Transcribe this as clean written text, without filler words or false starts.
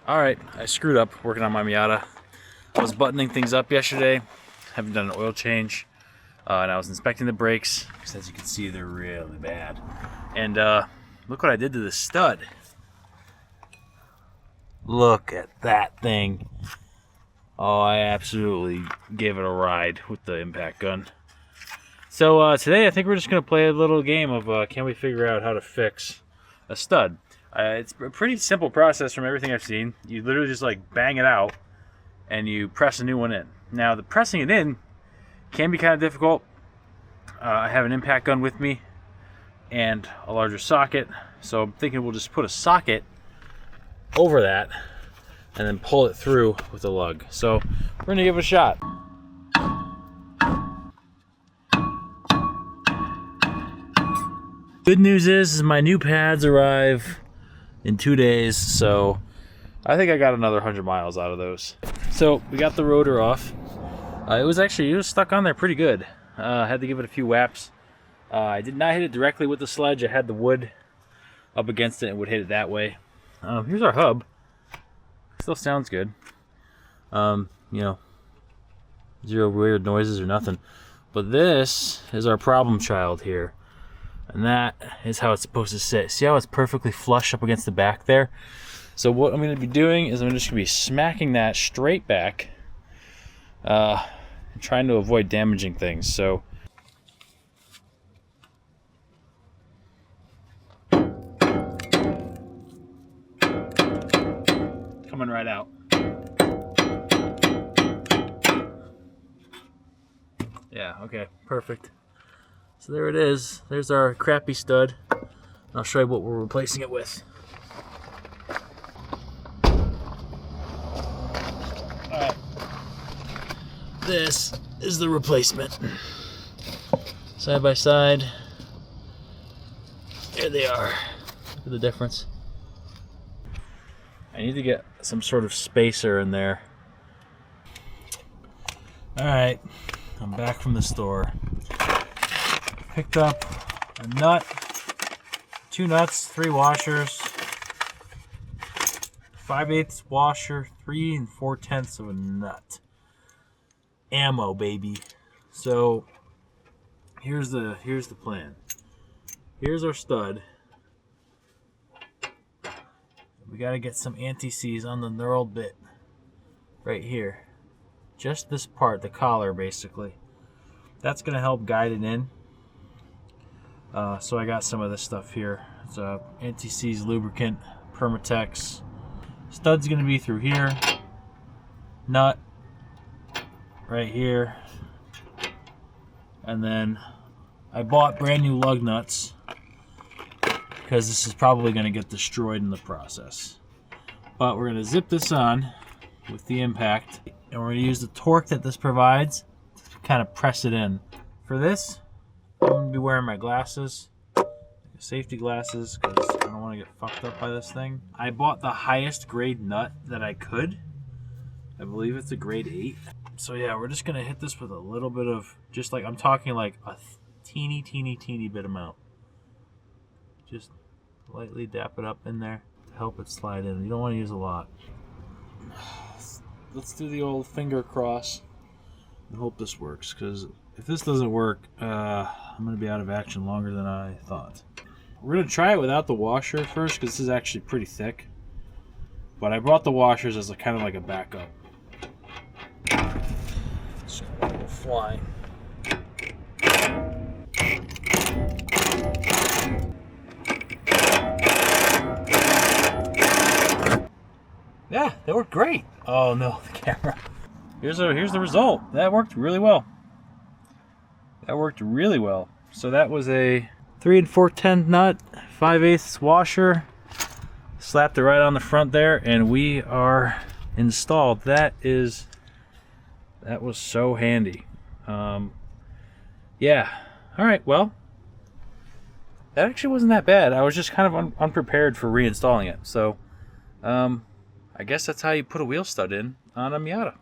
Alright, I screwed up working on my Miata. I was buttoning things up yesterday, haven't done an oil change, and I was inspecting the brakes, because as you can see, they're really bad. And look what I did to the stud. Look at that thing. Oh, I absolutely gave it a ride with the impact gun. So today I think we're just going to play a little game of can we figure out how to fix a stud. It's a pretty simple process from everything I've seen. You literally just like bang it out and you press a new one in. Now the pressing it in can be kind of difficult. I have an impact gun with me and a larger socket, so I'm thinking we'll just put a socket over that and then pull it through with a lug. So we're gonna give it a shot. Good news is my new pads arrive in 2 days, so I think I got another 100 miles out of those. So we got the rotor off. It was stuck on there pretty good. Had to give it a few whaps. I did not hit it directly with the sledge. I had the wood up against it and would hit it that way. Here's our hub. Still sounds good. You know, zero weird noises or nothing. But this is our problem child here. And that is how it's supposed to sit. See how it's perfectly flush up against the back there? So what I'm going to be doing is I'm just going to be smacking that straight back, trying to avoid damaging things. So coming right out. Yeah, okay, perfect. So there it is. There's our crappy stud. I'll show you what we're replacing it with. Alright. This is the replacement. Side by side. There they are. Look at the difference. I need to get some sort of spacer in there. Alright. I'm back from the store. Picked up a nut, 2 nuts, 3 washers, 5/8 washer, 3 4/10 of a nut. Ammo, baby. So here's the plan. Here's our stud. We got to get some anti-seize on the knurled bit right here. Just this part, the collar, basically. That's going to help guide it in. So I got some of this stuff here. It's a anti-seize lubricant, Permatex. Stud's going to be through here. Nut right here. And then I bought brand new lug nuts because this is probably going to get destroyed in the process. But we're going to zip this on with the impact, and we're going to use the torque that this provides to kind of press it in. For this, I'm going to be wearing my glasses, safety glasses, because I don't want to get fucked up by this thing. I bought the highest grade nut that I could. I believe it's a grade 8. So yeah, we're just going to hit this with a little bit of, just like, I'm talking like a teeny bit amount. Just lightly dap it up in there to help it slide in. You don't want to use a lot. Let's do the old finger cross and hope this works, because if this doesn't work, I'm going to be out of action longer than I thought. We're going to try it without the washer first, because this is actually pretty thick. But I brought the washers as a kind of like a backup. It's going to go flying. Yeah, that worked great. Oh no, the camera. Here's the result. That worked really well. That worked really well. So that was a 3 4/10 nut, 5/8 washer. Slapped it right on the front there, and we are installed. That was so handy. Yeah. All right. Well, that actually wasn't that bad. I was just kind of unprepared for reinstalling it. So, I guess that's how you put a wheel stud in on a Miata.